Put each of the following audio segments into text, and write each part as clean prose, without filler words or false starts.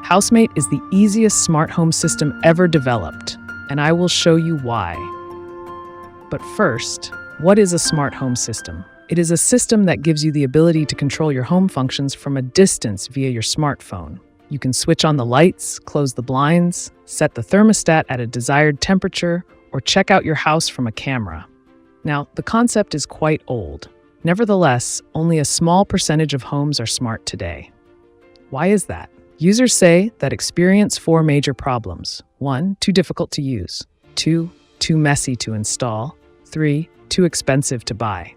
Housemate is the easiest smart home system ever developed, and I will show you why. But first, what is a smart home system? It is a system that gives you the ability to control your home functions from a distance via your smartphone. You can switch on the lights, close the blinds, set the thermostat at a desired temperature, or check out your house from a camera. Now, the concept is quite old. Nevertheless, only a small percentage of homes are smart today. Why is that? Users say that experience 4 major problems. 1, too difficult to use. 2, too messy to install. 3, too expensive to buy.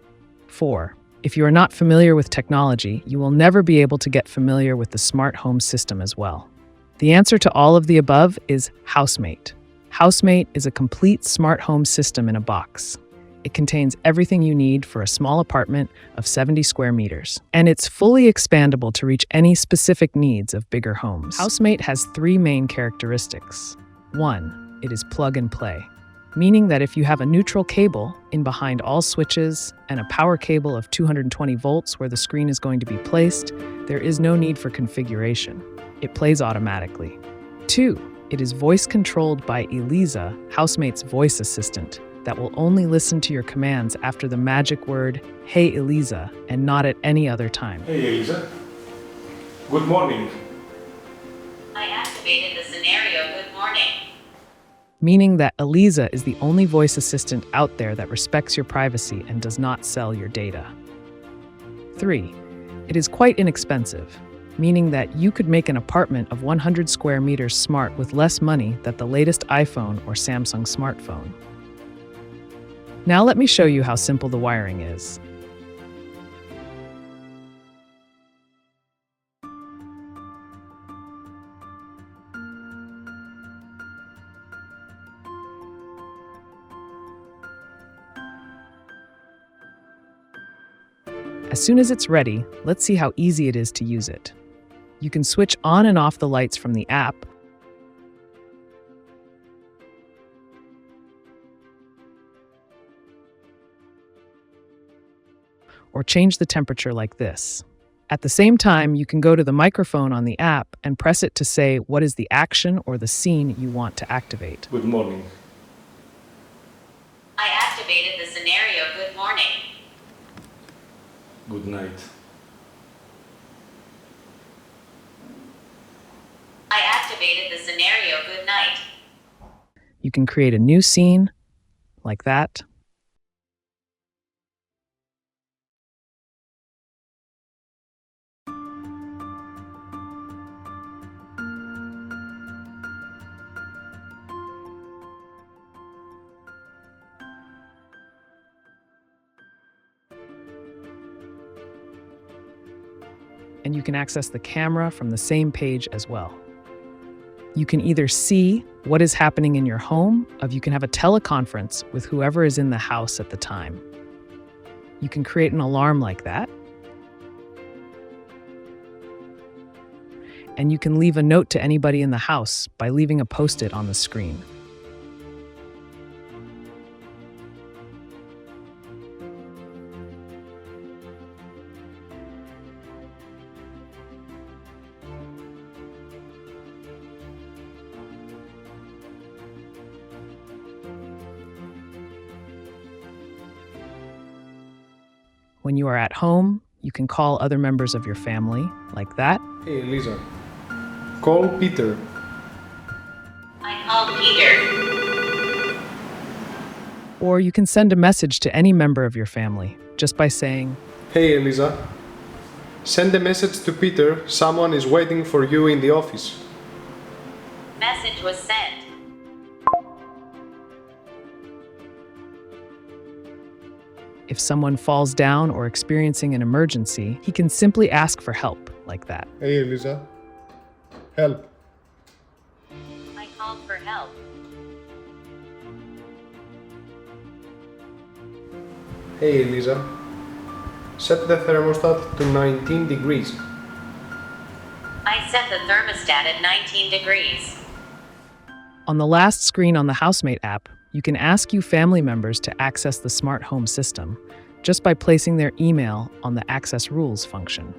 4, if you are not familiar with technology, you will never be able to get familiar with the smart home system as well. The answer to all of the above is Housemate. Housemate is a complete smart home system in a box. It contains everything you need for a small apartment of 70 square meters, and it's fully expandable to reach any specific needs of bigger homes. Housemate has 3 main characteristics. 1, it is plug and play, meaning that if you have a neutral cable in behind all switches and a power cable of 220 volts where the screen is going to be placed, there is no need for configuration. It plays automatically. 2, it is voice-controlled by Eliza, Housemate's voice assistant, that will only listen to your commands after the magic word, "Hey Eliza," and not at any other time. Hey Eliza. Good morning. I activated the scenario "Good morning." Meaning that Eliza is the only voice assistant out there that respects your privacy and does not sell your data. 3, it is quite inexpensive, meaning that you could make an apartment of 100 square meters smart with less money than the latest iPhone or Samsung smartphone. Now let me show you how simple the wiring is. As soon as it's ready, let's see how easy it is to use it. You can switch on and off the lights from the app, or change the temperature like this. At the same time, you can go to the microphone on the app and press it to say what is the action or the scene you want to activate. Good morning. I activated the scenario "Good morning." Good night. I activated the scenario "Good night." You can create a new scene, like that. And you can access the camera from the same page as well. You can either see what is happening in your home, or you can have a teleconference with whoever is in the house at the time. You can create an alarm like that. And you can leave a note to anybody in the house by leaving a post-it on the screen. When you are at home, you can call other members of your family, like that. Hey Eliza. Call Peter. I called Peter. Or you can send a message to any member of your family, just by saying, Hey Eliza. Send a message to Peter. Someone is waiting for you in the office. Message was sent. if someone falls down or experiencing an emergency, he can simply ask for help, like that. Hey, Elisa. Help. I called for help. Hey, Elisa. Set the thermostat to 19 degrees. I set the thermostat at 19 degrees. On the last screen on the Housemate app, you can ask your family members to access the smart home system just by placing their email on the Access Rules function.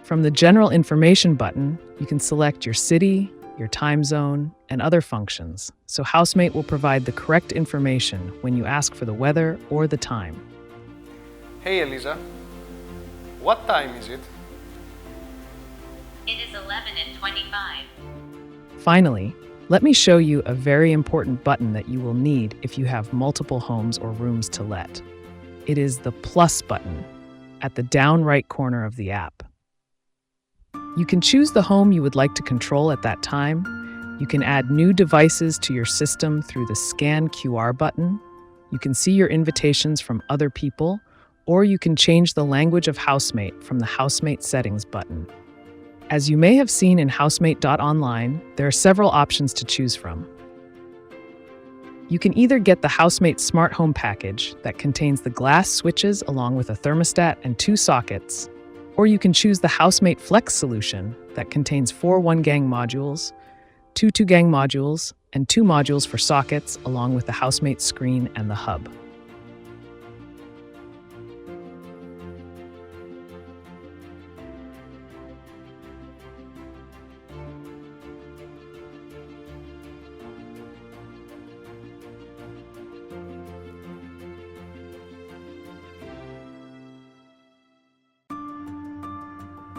From the General Information button, you can select your city, your time zone, and other functions, so housemate will provide the correct information when you ask for the weather or the time. Hey Elisa, what time is it? It is 11:25. Finally, let me show you a very important button that you will need if you have multiple homes or rooms to let. It is the plus button at the down right corner of the app. You can choose the home you would like to control at that time. You can add new devices to your system through the Scan QR button. You can see your invitations from other people, or you can change the language of housemate from the housemate settings button. As you may have seen in housemate.online, there are several options to choose from. You can either get the housemate smart home package that contains the glass switches along with a thermostat and 2 sockets, or you can choose the housemate flex solution that contains 4 1-gang modules, 2 2-gang modules, and 2 modules for sockets along with the housemate screen and the hub.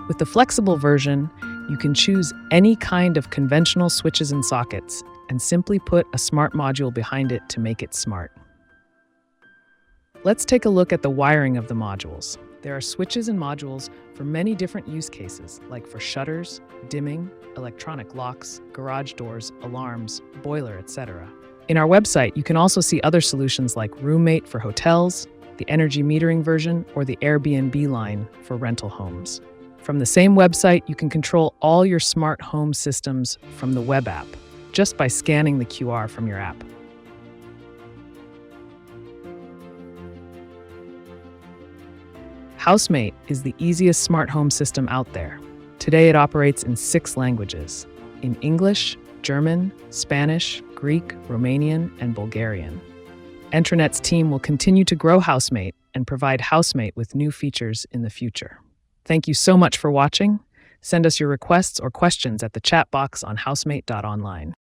With the flexible version, you can choose any kind of conventional switches and sockets and simply put a smart module behind it to make it smart. Let's take a look at the wiring of the modules. There are switches and modules for many different use cases, like for shutters, dimming, electronic locks, garage doors, alarms, boiler, etc. In our website, you can also see other solutions like Roommate for hotels, the energy metering version, or the Airbnb line for rental homes. From the same website, you can control all your smart home systems from the web app, just by scanning the QR from your app. Housemate is the easiest smart home system out there. Today it operates in 6 languages: in English, German, Spanish, Greek, Romanian, and Bulgarian. Entranet's team will continue to grow Housemate and provide Housemate with new features in the future. Thank you so much for watching. Send us your requests or questions at the chat box on housemate.online.